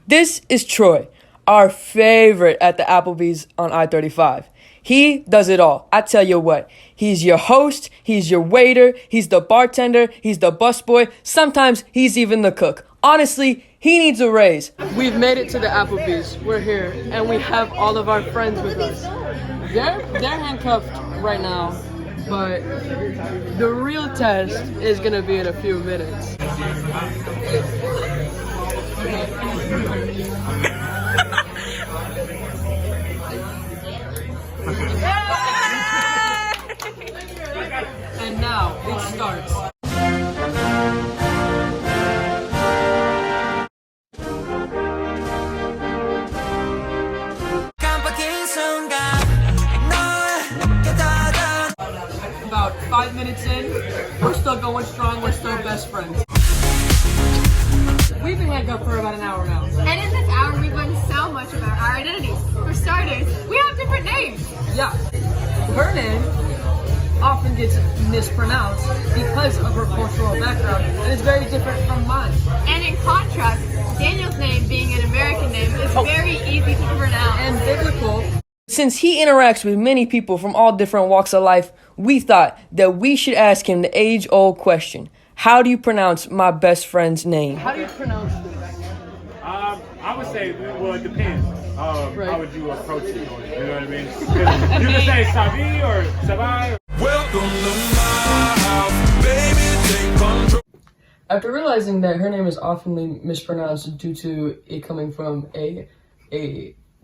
This is Troy, our favorite at the Applebee's on I-35. He does it all. I tell you what, he's your host, he's your waiter, he's the bartender, he's the busboy, sometimes he's even the cook. Honestly, he needs a raise. We've made it to the Applebee's. We're here, and we have all of our friends with us. They're handcuffed right now, but the real test is gonna be in a few minutes. And now it starts. About 5 minutes in, we're still going strong, we're still best friends. We've been handcuffed for about an hour now. And in this hour, we've learned so much about our identities. For starters, we have different names. Yeah, her name often gets mispronounced because of her cultural background, and it's very different from mine. And in contrast, Daniel's name, being an American name, is very easy to pronounce. And biblical. Since he interacts with many people from all different walks of life, we thought that we should ask him the age-old question. How do you pronounce my best friend's name? How do you pronounce this? I would say, well, it depends. Right. How would you approach it? You know what I mean? You can say savi or savi. Welcome to my house, baby, take control. After realizing that her name is often mispronounced due to it coming from a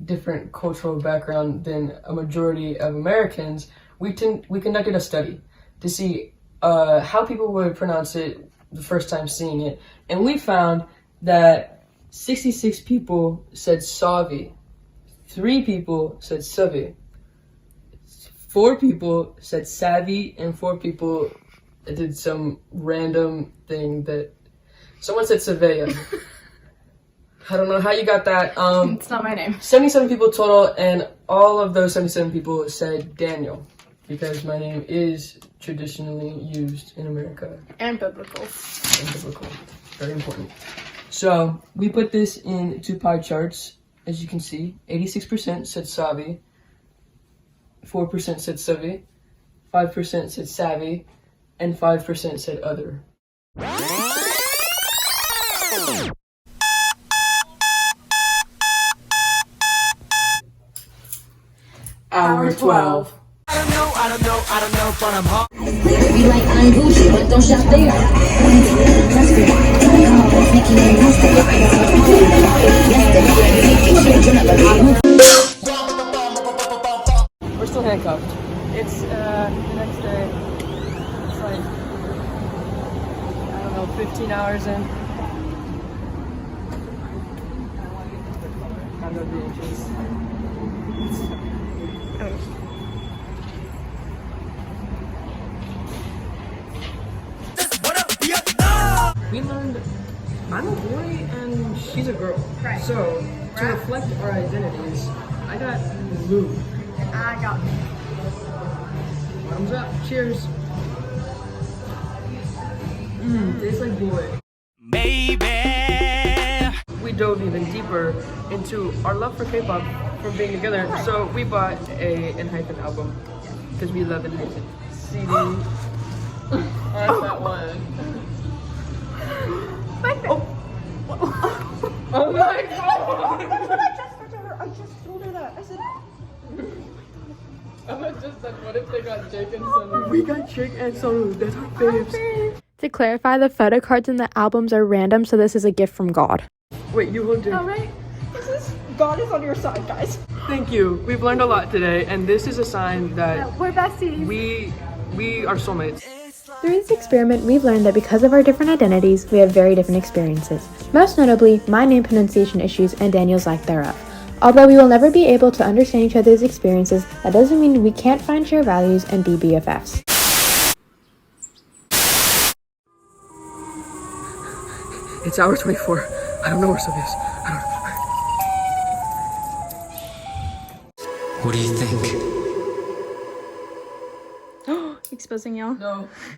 different cultural background than a majority of Americans, we conducted a study to see how people would pronounce it the first time seeing it, and we found that 66 people said savi, 3 people said savi, 4 people said savi, and 4 people did some random thing that someone said savea. I don't know how you got that. It's not my name. 77 people total, and all of those 77 people said Daniel, because my name is traditionally used in America. And biblical. And biblical. Very important. So we put this into pie charts, as you can see. 86% said savi, 4% said savi, 5% said savvy, and 5% said other. Hour 12. I don't know, but I'm hot. We like Angushi, but don't shop there. We're still handcuffed. It's the next day. It's like, I don't know, 15 hours in. I know the inches. We learned I'm a boy and she's a girl. Right. So, to reflect our identities, I got blue. And I got Thumbs up. Cheers. Tastes like boy. Baby. We dove even deeper into our love for K-pop from being together. So we bought a Handcuff album because we love Handcuff. CD. I like that one. Oh my god! I just told her that. I said, I just said, what if they got Jake and Sonu? We got Jake and Sonu. That's our faves. To clarify, the photo cards in the albums are random, so this is a gift from God. Wait, you hold Jake. alright, God is on your side, guys. Thank you. We've learned a lot today, and this is a sign that We're besties. we are soulmates. Through this experiment, we've learned that because of our different identities, we have very different experiences. Most notably, my name pronunciation issues and Daniel's lack thereof. Although we will never be able to understand each other's experiences, that doesn't mean we can't find shared values and be BFFs. It's hour 24. I don't know where Sylvia is. What do you think? Exposing y'all. No.